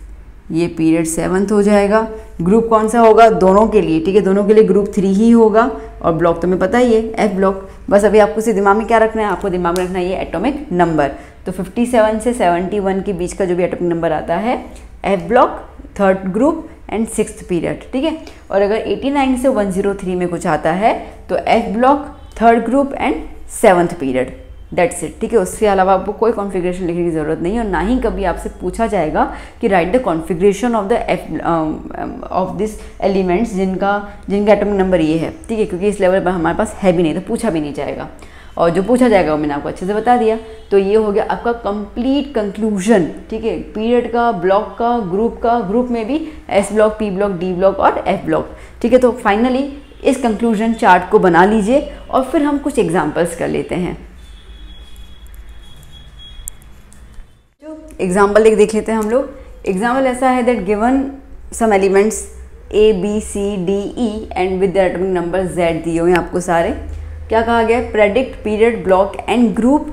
ये पीरियड 7th हो जाएगा। ग्रुप कौन सा होगा दोनों के लिए, ठीक है, दोनों के लिए ग्रुप 3 ही होगा। और ब्लॉक तुम्हें पता ही है एफ ब्लॉक। बस अभी आपको सिर्फ दिमाग में क्या रखना है, आपको दिमाग में रखना है ये एटॉमिक नंबर। तो 57 से 71 के बीच का जो भी एटॉमिक नंबर आता है F block, 3rd group and 6th period, ठीक है। और अगर 89 से 103 में कुछ आता है तो F block, 3rd group and 7th period, that's it, ठीक है। उसके अलावा आपको कोई कॉन्फ़िगरेशन लिखने की ज़रूरत नहीं है, और ना ही कभी आपसे पूछा जाएगा कि right the configuration of the F of this elements जिनका एटॉमिक नंबर ये है, ठीक है, क्योंकि इस लेवल पर हमारे पास है भी नहीं, तो पूछा भी नहीं जाएगा। और जो पूछा जाएगा वो मैंने आपको अच्छे से बता दिया। तो ये हो गया आपका कंप्लीट कंक्लूजन, ठीक है, पीरियड का, ब्लॉक का, ग्रुप में भी S block, P block, D block और एफ ब्लॉक, ठीक है। तो फाइनली इस कंक्लूजन चार्ट को बना लीजिए और फिर हम कुछ एग्जाम्पल्स कर लेते हैं। जो एग्जाम्पल एक देख लेते हैं हम लोग। एग्जाम्पल ऐसा है that given some elements A B C D E and with the atomic number Z दिए हुए हैं आपको सारे। क्या कहा गया, predict period, block and group,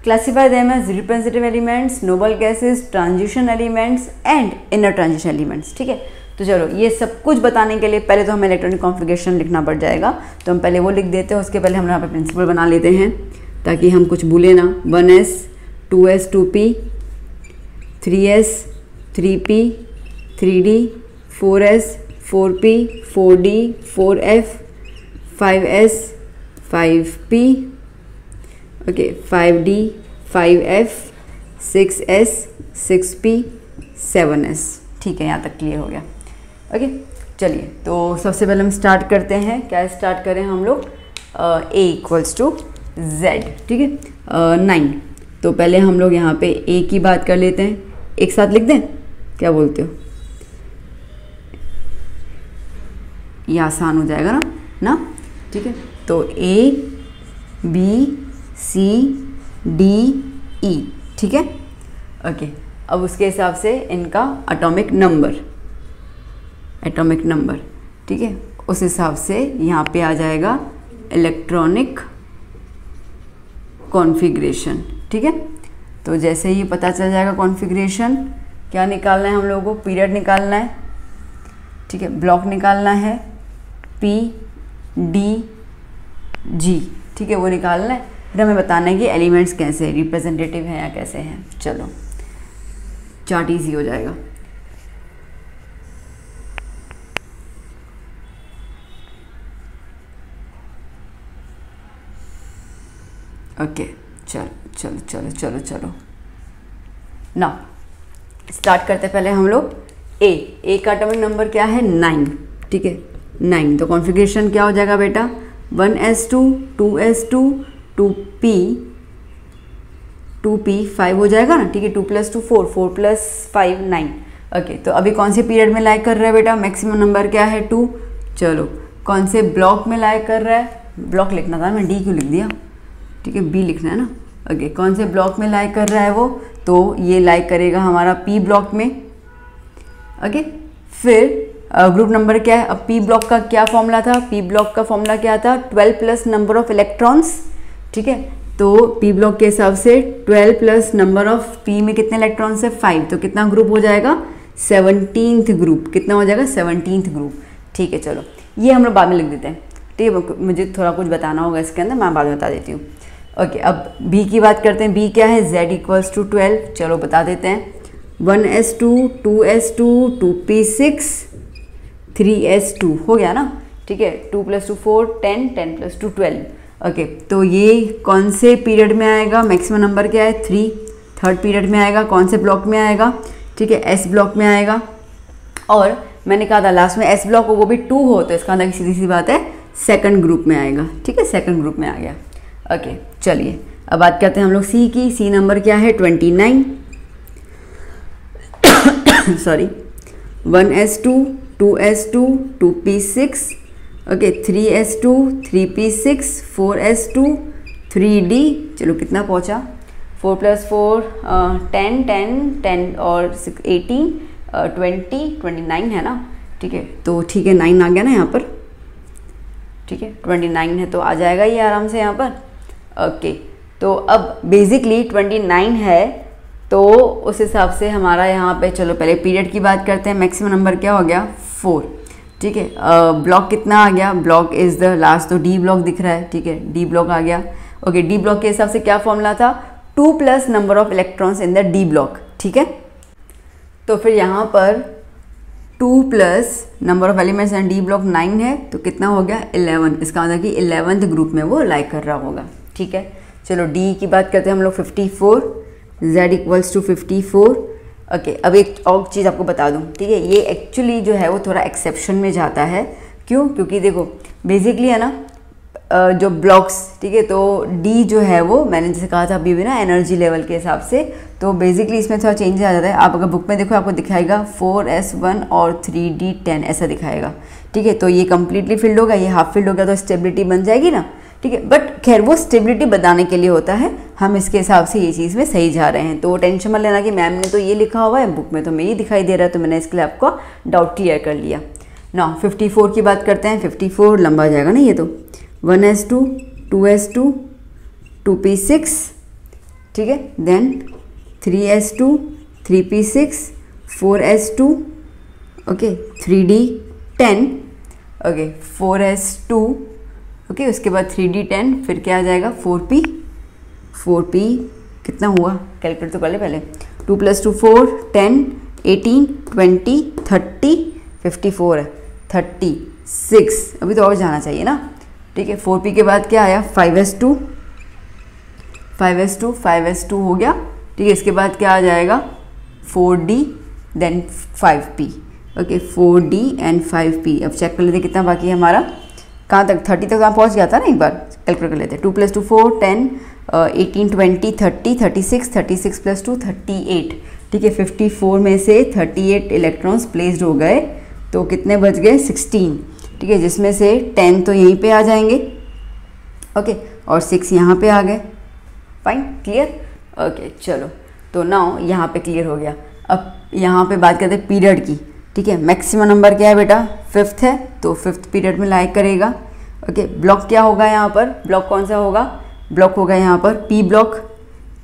classify them as representative elements, noble gases, transition elements and inner transition elements, ठीक है। तो चलो ये सब कुछ बताने के लिए पहले तो हमें इलेक्ट्रॉनिक कॉन्फ़िगरेशन लिखना पड़ जाएगा, तो हम पहले वो लिख देते हैं। उसके पहले हम यहाँ पे प्रिंसिपल बना लेते हैं ताकि हम कुछ भूले ना। 1s 2s 2p 3s 3p 3d 4s 4p 4d 4f 5s 5p, okay 5d 5f 6s 6p 7s, ठीक है, यहाँ तक क्लियर हो गया। ओके चलिए, तो सबसे पहले हम स्टार्ट करते हैं। क्या स्टार्ट करें हम लोग, a इक्वल्स टू z, ठीक है, 9। तो पहले हम लोग यहाँ पे a की बात कर लेते हैं, एक साथ लिख दें, क्या बोलते हो, ये आसान हो जाएगा ना, ठीक है। तो A B C D E, ठीक है, ओके। अब उसके हिसाब से इनका एटॉमिक नंबर, ठीक है, उस हिसाब से यहाँ पे आ जाएगा इलेक्ट्रॉनिक कॉन्फ़िगरेशन, ठीक है। तो जैसे ही पता चल जाएगा कॉन्फ़िगरेशन, क्या निकालना है हम लोगों को, पीरियड निकालना है, ठीक है, ब्लॉक निकालना है, P D G, ठीक है, वो निकालना है। फिर हमें बताना है कि एलिमेंट्स कैसे रिप्रेजेंटेटिव हैं या कैसे हैं। चलो चार्ट इजी हो जाएगा। ओके चलो ना स्टार्ट करते पहले हम लोग ए का एटॉमिक नंबर क्या है 9, ठीक है 9। तो कॉन्फ़िगरेशन क्या हो जाएगा बेटा, 1s2 2s2 2p 5 हो जाएगा ना, ठीक है, 2 + 2 4 4 + 5 9। ओके, तो अभी कौन से पीरियड में लाइक कर रहा है बेटा, मैक्सिमम नंबर क्या है 2। चलो कौन से ब्लॉक में लाइक कर रहा है, ब्लॉक लिखना था, मैं डी क्यों लिख दिया, ठीक है, बी लिखना है ना। ओके, कौन से ब्लॉक में लाइक कर रहा है वो, तो ये लाइक करेगा हमारा पी ब्लॉक में। ओके, फिर ग्रुप नंबर क्या है, अब पी ब्लॉक का क्या फॉर्मूला था, पी ब्लॉक का फॉर्मूला क्या था, 12 + नंबर ऑफ इलेक्ट्रॉन्स, ठीक है। तो पी ब्लॉक के हिसाब से 12 + नंबर ऑफ पी में कितने इलेक्ट्रॉन्स है 5, तो कितना ग्रुप हो जाएगा 17th ग्रुप, कितना हो जाएगा 17th ग्रुप, ठीक है। चलो ये हम लोग बाद में लिख देते हैं, ठीक है, मुझे थोड़ा कुछ बताना होगा इसके अंदर, मैं बाद में बता देती हूँ। ओके, अब बी की बात करते हैं, बी क्या है, z इक्वल्स टू 12, चलो बता देते हैं, 1s2 2s2 2p6 3s2 हो गया ना, ठीक है, 2 + 2 4 10 10 + 2 12। ओके, तो ये कौन से पीरियड में आएगा, मैक्सिमम नंबर क्या है 3, 3rd पीरियड में आएगा, कौन से ब्लॉक में आएगा, ठीक है, एस ब्लॉक में आएगा। और मैंने कहा था लास्ट में एस ब्लॉक हो वो भी 2 हो, तो इसका अंदर सीधी सी बात है 2nd ग्रुप में आएगा, ठीक है, 2nd ग्रुप में आ गया। ओके चलिए, अब बात करते हैं हम लोग सी की। सी नंबर क्या है 29, sorry 1s2 2s2 2p6, okay 3s2 3p6 4s2 3d, चलो कितना पहुंचा, 4 + 4 10 10 10 और 6 18 20 29 है ना, ठीक है, तो ठीक है 9 आ गया ना यहाँ पर, ठीक है 29 है तो आ जाएगा ये आराम से यहाँ पर। ओके, तो अब बेसिकली 29 है तो उस हिसाब से हमारा यहाँ पे, चलो पहले पीरियड की बात करते हैं। मैक्सिमम नंबर क्या हो गया 4, ठीक है। ब्लॉक कितना आ गया, ब्लॉक इज़ द लास्ट, तो डी ब्लॉक दिख रहा है, ठीक है, डी ब्लॉक आ गया। ओके, डी ब्लॉक के हिसाब से क्या फॉर्मूला था, 2 plus number of electrons in the D block, ठीक है। तो फिर यहाँ पर 2 plus number of elements in D block 9 है, तो कितना हो गया 11, इसका मतलब कि 11th ग्रुप में वो लाई कर रहा होगा, ठीक है। चलो डी की बात करते हैं हम लोग, 54, z इक्वल्स टू 54। ओके, अब एक और चीज़ आपको बता दूं, ठीक है, ये एक्चुअली जो है वो थोड़ा एक्सेप्शन में जाता है। क्यों, क्योंकि देखो बेसिकली है ना, जो ब्लॉक्स, ठीक है, तो डी जो है वो मैंने जैसे कहा था अभी भी ना एनर्जी लेवल के हिसाब से, तो बेसिकली इसमें थोड़ा चेंज आ जाता है। आप अगर बुक में देखो आपको दिखाएगा 4s1 और 3d10 ऐसा दिखाएगा, ठीक है। तो ये कम्प्लीटली फिल्ड होगा, ये हाफ फिल्ड होगा, तो स्टेबिलिटी बन जाएगी ना, ठीक है। बट खैर वो स्टेबिलिटी बताने के लिए होता है, हम इसके हिसाब से ये चीज़ में सही जा रहे हैं, तो टेंशन मत लेना कि मैम ने तो ये लिखा हुआ है, बुक में तो मैं ये दिखाई दे रहा है, तो मैंने इसके लिए आपको डाउट क्लियर कर लिया ना। 54 की बात करते हैं, 54 लंबा जाएगा ना ये, तो 1s2, 2s2, 2p6, ठीक है, then 3s2, 3p6, 4s2, okay, 3d10, okay, 4s2, okay, उसके बाद 3d10, फिर क्या आ जाएगा 4p, 4p कितना हुआ, कैलकुलेट तो कर ले पहले, 2 + 2 4, 10, 18, 20, 30, 54 है, 36, अभी तो और जाना चाहिए ना, ठीक है। 4p के बाद क्या आया 5s2, 5s2, 5s2 हो गया, ठीक है। इसके बाद क्या आ जाएगा 4d, then 5p, okay, 4d and 5p। अब चेक कर लेते कितना बाकी है हमारा, कहाँ तक 30 तक पहुँच गया था ना, एक बार कैलकुलेट कर लेते हैं। 2 + 2 4, 10, 18, 20, 30, 36, 36 + 2 38, ठीक है। 54 में से 38 इलेक्ट्रॉन्स प्लेस्ड हो गए, तो कितने बच गए 16, ठीक है, जिसमें से 10 तो यहीं पे आ जाएंगे, ओके, और 6 यहाँ पे आ गए, फाइन, क्लियर, ओके। चलो, तो नाउ यहाँ पे क्लियर हो गया। अब यहाँ पे बात करते हैं पीरियड की, ठीक है। मैक्सिमम नंबर क्या है बेटा 5th है, तो 5th पीरियड में लाइक करेगा, ओके। ब्लॉक क्या होगा यहाँ पर, ब्लॉक कौन सा होगा, ब्लॉक होगा यहाँ पर पी ब्लॉक,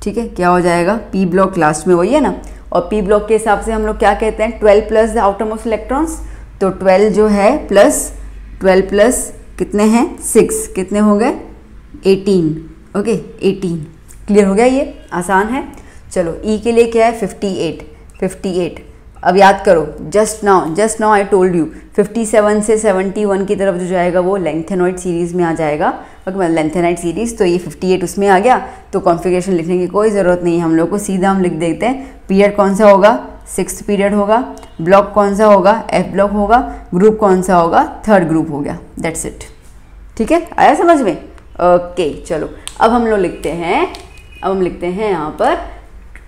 ठीक है। क्या हो जाएगा पी ब्लॉक, लास्ट में वही है ना, और पी ब्लॉक के हिसाब से हम लोग क्या कहते हैं 12 plus the outer most electrons, तो 12 जो है प्लस 12 प्लस कितने हैं 6, कितने हो गए 18, ओके, 18, क्लियर हो गया, ये आसान है। चलो ई के लिए क्या है 58, 58, अब याद करो, just now I told you 57 से 71 की तरफ जो जाएगा वो लेंथेनॉइड सीरीज़ में आ जाएगा, ओके, लेंथेनॉइड सीरीज़, तो ये 58 उसमें आ गया, तो कॉन्फ़िगरेशन लिखने की कोई ज़रूरत नहीं है हम लोग को, सीधा हम लिख देते हैं पीरियड कौन सा होगा 6th पीरियड होगा, ब्लॉक कौन सा होगा एफ ब्लॉक होगा, ग्रुप कौन सा होगा 3rd ग्रुप हो गया, दैट्स इट, ठीक है, आया समझ में, ओके। चलो अब हम लोग लिखते हैं यहाँ पर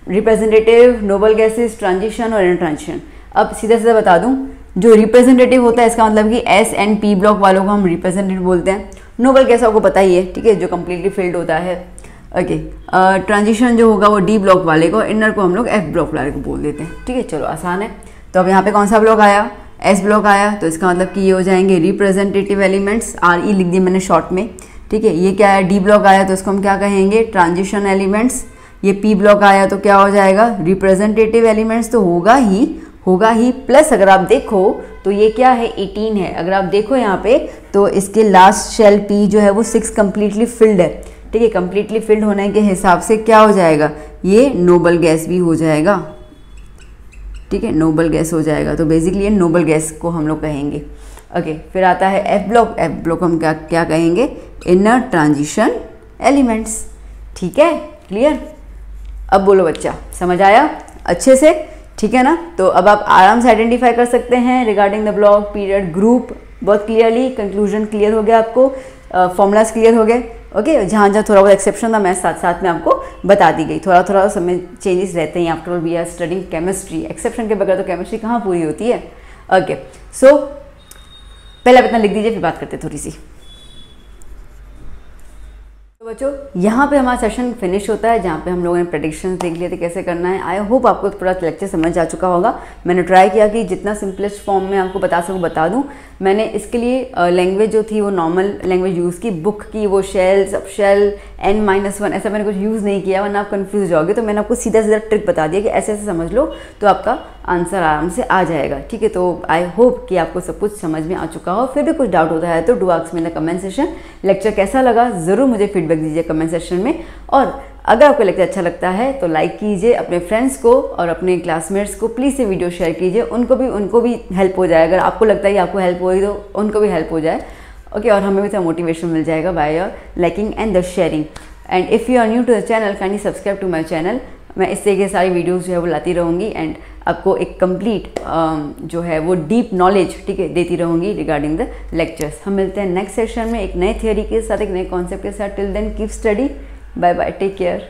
रिप्रेजेंटेटिव, नोबल गैसेस, ट्रांजिशन और इनर ट्रांजिशन। अब सीधा सीधा बता दूं, जो रिप्रेजेंटेटिव होता है इसका मतलब कि एस एंड पी ब्लॉक वालों को हम रिप्रेजेंटेटिव बोलते हैं। नोबल गैस आपको पता ही है, ठीक है, जो कम्प्लीटली फिल्ड होता है, ओके। ट्रांजिशन जो होगा वो डी ब्लॉक वाले को, इनर को हम लोग एफ ब्लॉक वाले को बोल देते हैं, ठीक है। चलो आसान है। तो अब यहाँ पे कौन सा ब्लॉक आया, एस ब्लॉक आया, तो इसका मतलब कि ये हो जाएंगे रिप्रेजेंटेटिव एलिमेंट्स, RE लिख दिए मैंने शॉर्ट में, ठीक है। ये क्या है डी ब्लॉक आया, तो इसको हम क्या कहेंगे ट्रांजिशन एलिमेंट्स। ये पी ब्लॉक आया तो क्या हो जाएगा रिप्रेजेंटेटिव एलिमेंट्स, तो होगा ही प्लस अगर आप देखो तो ये क्या है 18 है, अगर आप देखो यहाँ पे तो इसके लास्ट शेल पी जो है वो 6 कम्प्लीटली फिल्ड है, ठीक है। कम्प्लीटली फिल्ड होने के हिसाब से क्या हो जाएगा, ये नोबल गैस भी हो जाएगा, ठीक है, नोबल गैस हो जाएगा, तो बेसिकली ये नोबल गैस को हम लोग कहेंगे, ओके। फिर आता है एफ ब्लॉक हम क्या कहेंगे इनर ट्रांजिशन एलिमेंट्स, ठीक है, क्लियर। अब बोलो बच्चा समझ आया अच्छे से, ठीक है ना। तो अब आप आराम से आइडेंटिफाई कर सकते हैं regarding the block, period, group, बहुत क्लियरली, कंक्लूजन क्लियर हो गया आपको, फॉर्मूलाज क्लियर हो गए, ओके। जहाँ जहाँ थोड़ा बहुत एक्सेप्शन था मैं साथ साथ में आपको बता दी गई, थोड़ा सब में चेंजेस रहते हैं, after all we are studying chemistry, exception के बगैर तो केमिस्ट्री कहाँ पूरी होती है, ओके। सो पहले आप इतना लिख दीजिए, फिर बात करते हैं थोड़ी सी। तो बच्चों यहाँ पे हमारा सेशन फिनिश होता है, जहाँ पे हम लोगों ने प्रेडिक्शंस देख लिए थे कैसे करना है। आई होप आपको पूरा लेक्चर समझ आ चुका होगा। मैंने ट्राई किया कि जितना सिंपलेस्ट फॉर्म में आपको बता सकूँ बता दूँ। मैंने इसके लिए लैंग्वेज जो थी वो नॉर्मल लैंग्वेज यूज़ की, बुक की वो शेल, सब शेल n-1 ऐसा मैंने कुछ यूज़ नहीं किया, वरना आप कंफ्यूज जाओगे। तो मैंने आपको सीधा सीधा ट्रिक बता दिया कि ऐसे ऐसे समझ लो तो आपका आंसर आराम से आ जाएगा। ठीक है, तो आई होप कि आपको सब कुछ समझ में आ चुका हो। फिर भी कुछ डाउट होता है तो do ask me in the comment session. Lecture कैसा लगा ज़रूर मुझे फीडबैक दीजिए कमेंट सेक्शन में। और अगर आपको लेक्चर अच्छा लगता है तो लाइक कीजिए, अपने फ्रेंड्स को और अपने क्लासमेट्स को प्लीज़ ये वीडियो शेयर कीजिए, उनको भी हेल्प हो जाए। अगर आपको लगता है कि आपको हेल्प होगी तो उनको भी हेल्प हो जाए। ओके, और हमें भी थोड़ा मोटिवेशन मिल जाएगा by your liking and the sharing. And if you are new to the channel kindly subscribe to my channel. मैं इस तरह के सारी वीडियोज़ जो है वो लाती रहूँगी एंड आपको एक कंप्लीट जो है वो डीप नॉलेज, ठीक है, देती रहूँगी रिगार्डिंग द लेक्चर्स। हम मिलते हैं नेक्स्ट सेशन में एक नए थियोरी के साथ, एक नए कॉन्सेप्ट के साथ। Till then keep study. Bye bye, take care.